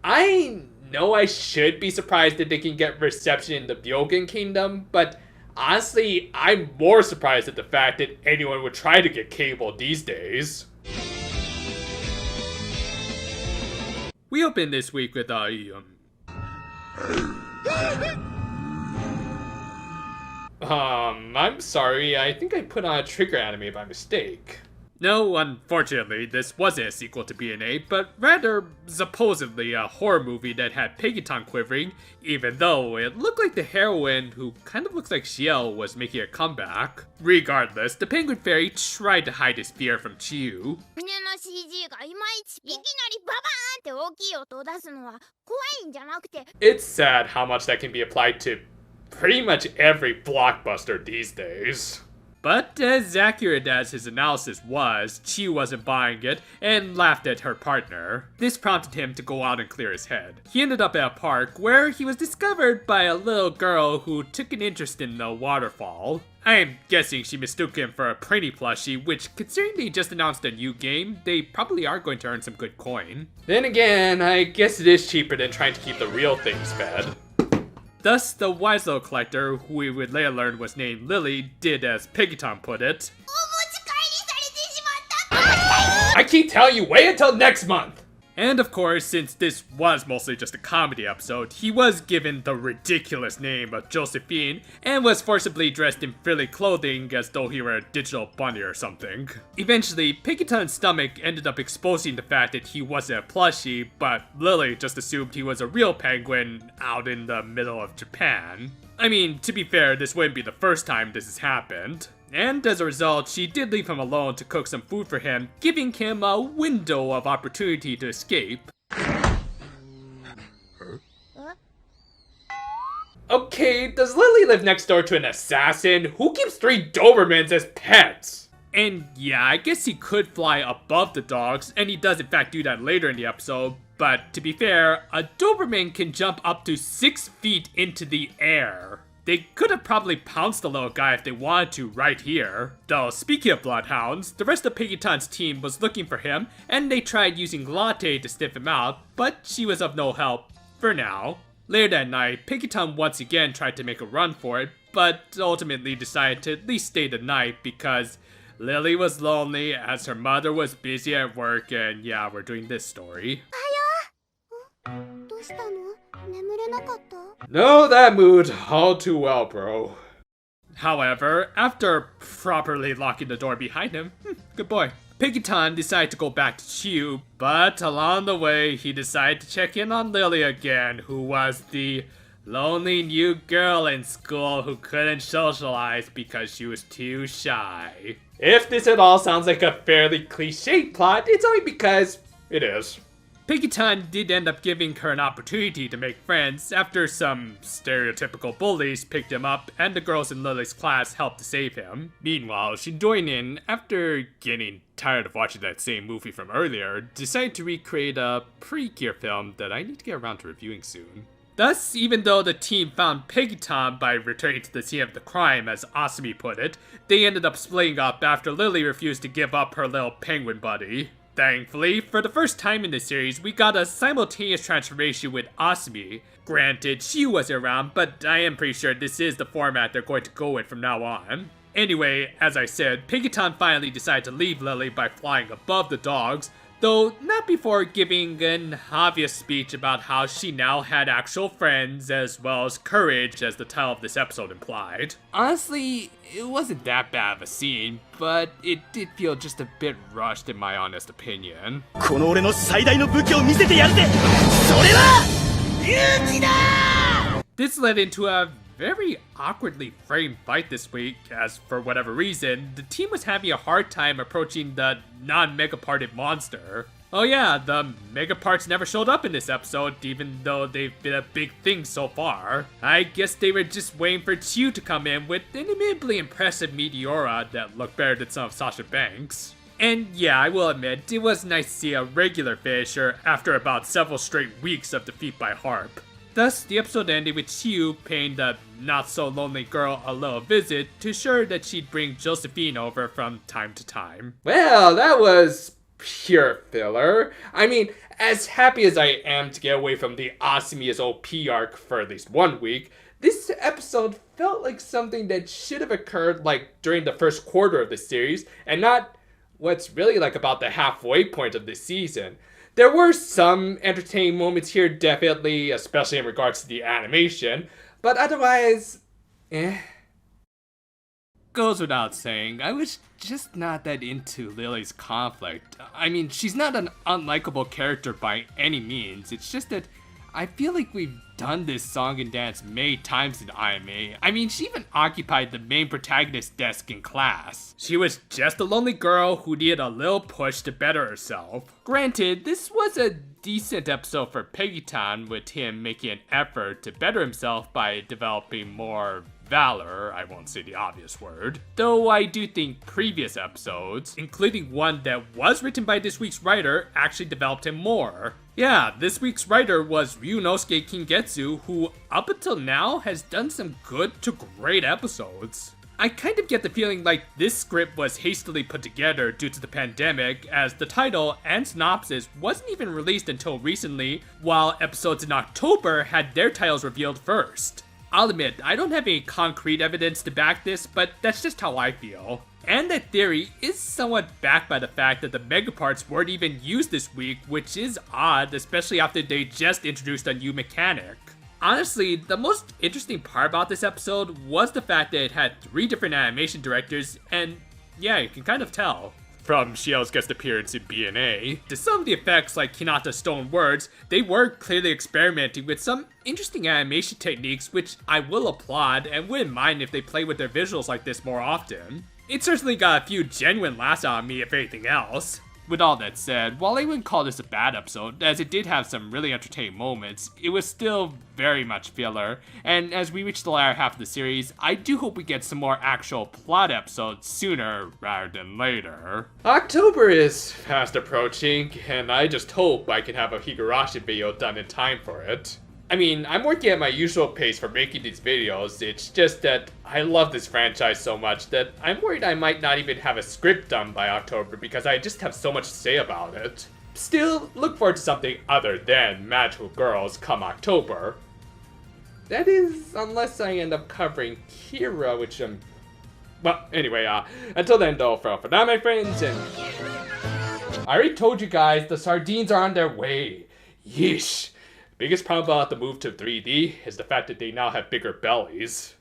I know I should be surprised that they can get reception in the Byogen Kingdom, but honestly, I'm more surprised at the fact that anyone would try to get cable these days. We opened this week with I'm sorry, I think I put on a trigger anime by mistake. No, unfortunately, this wasn't a sequel to BNA, but rather, supposedly, a horror movie that had Pegitan quivering, even though it looked like the heroine, who kind of looks like Shiel, was making a comeback. Regardless, the penguin fairy tried to hide his fear from Chiyu. It's sad how much that can be applied to pretty much every blockbuster these days. But as accurate as his analysis was, Chi wasn't buying it and laughed at her partner. This prompted him to go out and clear his head. He ended up at a park where he was discovered by a little girl who took an interest in the waterfall. I'm guessing she mistook him for a pretty plushie, which, considering they just announced a new game, they probably are going to earn some good coin. Then again, I guess it is cheaper than trying to keep the real things fed. Thus, the wise little collector, who we would later learn was named Lily, did as Pegitan put it. I keep telling you, wait until next month! And of course, since this was mostly just a comedy episode, he was given the ridiculous name of Josephine and was forcibly dressed in frilly clothing as though he were a digital bunny or something. Eventually, Pegitan's stomach ended up exposing the fact that he wasn't a plushie, but Lily just assumed he was a real penguin out in the middle of Japan. I mean, to be fair, this wouldn't be the first time this has happened. And as a result, she did leave him alone to cook some food for him, giving him a window of opportunity to escape. Okay, does Lily live next door to an assassin? Who keeps 3 Dobermans as pets? And yeah, I guess he could fly above the dogs, and he does in fact do that later in the episode. But to be fair, a Doberman can jump up to 6 feet into the air. They could have probably pounced the little guy if they wanted to right here. Though, speaking of bloodhounds, the rest of Pegitan's team was looking for him, and they tried using Latte to sniff him out, but she was of no help, for now. Later that night, Pegitan once again tried to make a run for it, but ultimately decided to at least stay the night because Lily was lonely as her mother was busy at work, and yeah, we're doing this story. Know that mood all too well, bro. However, after properly locking the door behind him, good boy, Pegitan decided to go back to Chiyu, but along the way, he decided to check in on Lily again, who was the lonely new girl in school who couldn't socialize because she was too shy. If this at all sounds like a fairly cliched plot, it's only because it is. Pegitan did end up giving her an opportunity to make friends after some stereotypical bullies picked him up and the girls in Lily's class helped to save him. Meanwhile, she joined in after getting tired of watching that same movie from earlier, decided to recreate a Precure film that I need to get around to reviewing soon. Thus, even though the team found Pegitan by returning to the scene of the crime, as Asumi put it, they ended up splitting up after Lily refused to give up her little penguin buddy. Thankfully, for the first time in the series, we got a simultaneous transformation with Asumi. Granted, she wasn't around, but I am pretty sure this is the format they're going to go with from now on. Anyway, as I said, Pegitan finally decided to leave Lily by flying above the dogs, though not before giving an obvious speech about how she now had actual friends as well as courage, as the title of this episode implied. Honestly, it wasn't that bad of a scene, but it did feel just a bit rushed in my honest opinion. This led into a very awkwardly framed fight this week, as for whatever reason, the team was having a hard time approaching the non-megaparted monster. Oh yeah, the megaparts never showed up in this episode, even though they've been a big thing so far. I guess they were just waiting for Chiyu to come in with an admittedly impressive Meteora that looked better than some of Sasha Banks'. And yeah, I will admit, it was nice to see a regular finisher after about several straight weeks of defeat by Harp. Thus, the episode ended with Chiyu paying the not-so-lonely girl a little visit to assure that she'd bring Josephine over from time to time. Well, that was pure filler. I mean, as happy as I am to get away from the Asamiya's OP arc for at least 1 week, this episode felt like something that should have occurred like during the first quarter of the series, and not what's really like about the halfway point of the season. There were some entertaining moments here, definitely, especially in regards to the animation, but otherwise, Goes without saying, I was just not that into Lily's conflict. I mean, she's not an unlikable character by any means, it's just that I feel like we've done this song and dance many times in anime. I mean, she even occupied the main protagonist's desk in class. She was just a lonely girl who needed a little push to better herself. Granted, this was a decent episode for Pegitan, with him making an effort to better himself by developing more valor, I won't say the obvious word. Though I do think previous episodes, including one that was written by this week's writer, actually developed him more. Yeah, this week's writer was Ryunosuke Kingetsu, who up until now has done some good to great episodes. I kind of get the feeling like this script was hastily put together due to the pandemic, as the title and synopsis wasn't even released until recently, while episodes in October had their titles revealed first. I'll admit, I don't have any concrete evidence to back this, but that's just how I feel. And that theory is somewhat backed by the fact that the mega parts weren't even used this week, which is odd, especially after they just introduced a new mechanic. Honestly, the most interesting part about this episode was the fact that it had 3 different animation directors, and yeah, you can kind of tell. From Shield's guest appearance in B&A, to some of the effects like Hinata's stone words, they were clearly experimenting with some interesting animation techniques, which I will applaud and wouldn't mind if they play with their visuals like this more often. It certainly got a few genuine laughs out of me if anything else. With all that said, while I wouldn't call this a bad episode, as it did have some really entertaining moments, it was still very much filler, and as we reach the latter half of the series, I do hope we get some more actual plot episodes sooner rather than later. October is fast approaching, and I just hope I can have a Higurashi video done in time for it. I mean, I'm working at my usual pace for making these videos, it's just that I love this franchise so much that I'm worried I might not even have a script done by October because I just have so much to say about it. Still, look forward to something other than Magical Girls come October. That is, unless I end up covering Kira, which well, anyway, until then though, for now my friends, and I already told you guys, the sardines are on their way. Yeesh. Biggest problem about the move to 3D is the fact that they now have bigger bellies.